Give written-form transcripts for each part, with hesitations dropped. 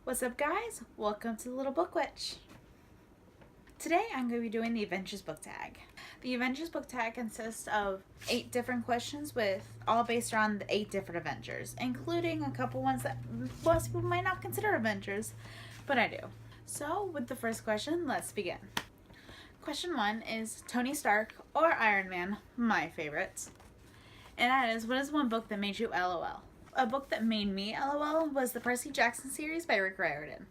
What's up, guys? Welcome to the Little Book Witch. Today I'm going to be doing the Avengers book tag. The Avengers book tag consists of 8 different questions with all based around the 8 different Avengers, including a couple ones that most people might not consider Avengers, but I do. So with the first question, let's begin. Question 1 is Tony Stark or Iron Man, my favorites. And that is, what is one book that made you LOL? A book that made me LOL was the Percy Jackson series by Rick Riordan.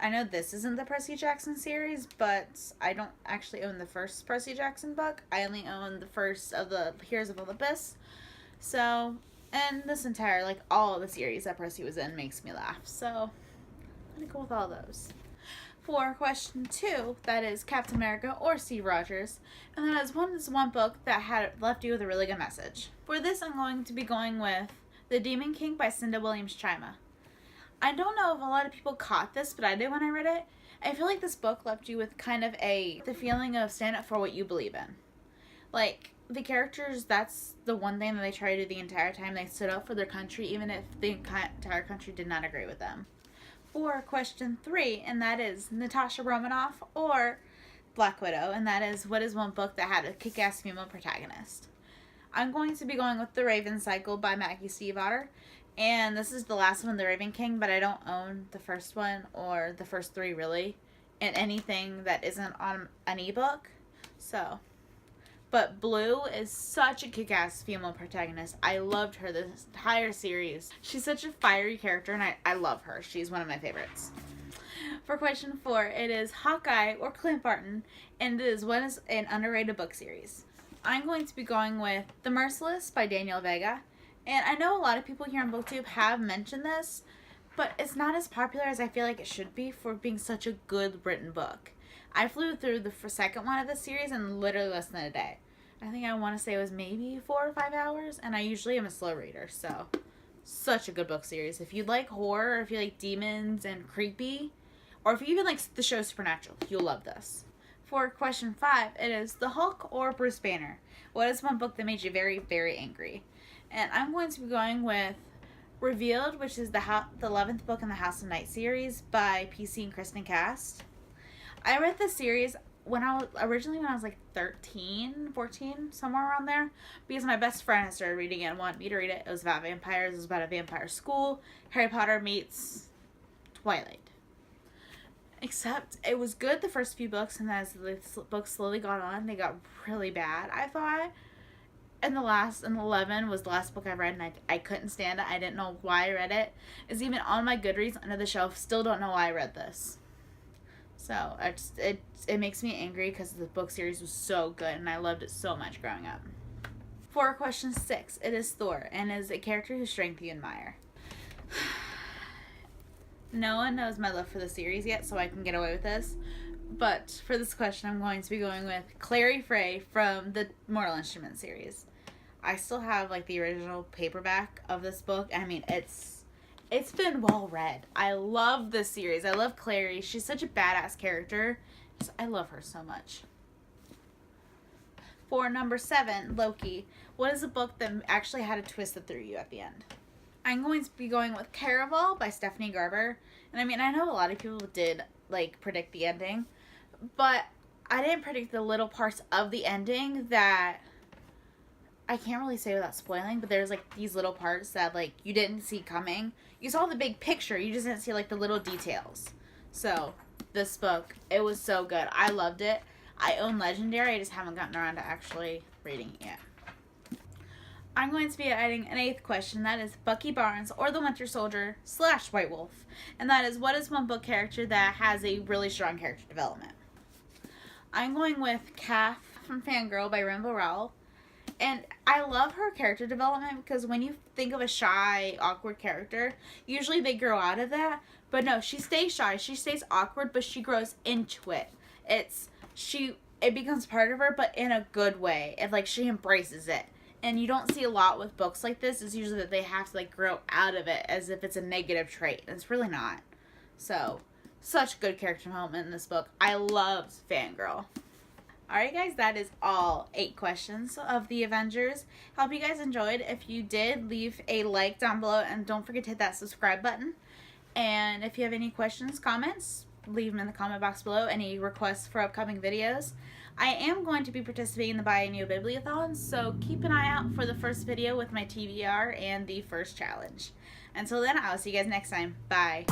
I know this isn't the Percy Jackson series, but I don't actually own the first Percy Jackson book. I only own the first of the Heroes of Olympus. So, and this entire, all of the series that Percy was in makes me laugh. So, I'm going to go with all those. For question 2, that is Captain America or Steve Rogers, and that is one book that had left you with a really good message. For this, I'm going to be going with The Demon King by Cinda Williams-Chima. I don't know if a lot of people caught this, but I did when I read it. I feel like this book left you with kind of the feeling of stand up for what you believe in. The characters, that's the one thing that they try to do the entire time. They stood up for their country, even if the entire country did not agree with them. For question 3, and that is Natasha Romanoff or Black Widow, and that is, what is one book that had a kick-ass female protagonist? I'm going to be going with The Raven Cycle by Maggie Stiefvater, and this is the last one, The Raven King, but I don't own the first one or the first 3 really, and anything that isn't on an ebook. But Blue is such a kick-ass female protagonist. I loved her this entire series. She's such a fiery character, and I love her. She's one of my favorites. For question 4, it is Hawkeye or Clint Barton, and it is, what is an underrated book series? I'm going to be going with The Merciless by Daniel Vega. And I know a lot of people here on BookTube have mentioned this, but it's not as popular as I feel like it should be for being such a good written book. I flew through the second one of the series in literally less than a day. I think I want to say it was maybe 4 or 5 hours, and I usually am a slow reader, so such a good book series. If you like horror, if you like demons and creepy, or if you even like the show Supernatural, you'll love this. For question 5, it is The Hulk or Bruce Banner. What is one book that made you very, very angry? And I'm going to be going with Revealed, which is the 11th book in the House of Night series by PC and Kristen Cast. I read this series when I was like 13, 14, somewhere around there, because my best friend had started reading it and wanted me to read it. It was about vampires. It was about a vampire school. Harry Potter meets Twilight. Except it was good the first few books, and as the books slowly got on, they got really bad, I thought. And 11 was the last book I read, and I couldn't stand it. I didn't know why I read it. It's even on my Goodreads under the shelf. Still don't know why I read this. So it makes me angry because the book series was so good, and I loved it so much growing up. For question 6, it is Thor, and is a character whose strength you admire. No one knows my love for the series yet, so I can get away with this. But for this question, I'm going to be going with Clary Frey from the Mortal Instruments series. I still have the original paperback of this book. I mean, it's been well read. I love this series. I love Clary. She's such a badass character. I love her so much. For number 7, Loki. What is a book that actually had a twist that threw you at the end? I'm going to be going with Caraval by Stephanie Garber. And I mean, I know a lot of people did predict the ending, but I didn't predict the little parts of the ending that I can't really say without spoiling, but there's these little parts that you didn't see coming. You saw the big picture, you just didn't see the little details. So this book, it was so good. I loved it. I own Legendary, I just haven't gotten around to actually reading it yet. I'm going to be adding an 8th question, that is Bucky Barnes or the Winter Soldier / White Wolf. And that is, what is one book character that has a really strong character development? I'm going with Kath from Fangirl by Rainbow Rowell. And I love her character development because when you think of a shy, awkward character, usually they grow out of that. But no, she stays shy, she stays awkward, but she grows into it. It becomes part of her, but in a good way. She embraces it. And you don't see a lot with books like this. It's usually that they have to grow out of it as if it's a negative trait. And it's really not. So, such good character development in this book. I loved Fangirl. Alright guys, that is all 8 questions of the Avengers. Hope you guys enjoyed. If you did, leave a like down below and don't forget to hit that subscribe button. And if you have any questions, comments, leave them in the comment box below. Any requests for upcoming videos. I am going to be participating in the Biennial Bibliothon, so keep an eye out for the first video with my TBR and the first challenge. Until then, I'll see you guys next time. Bye.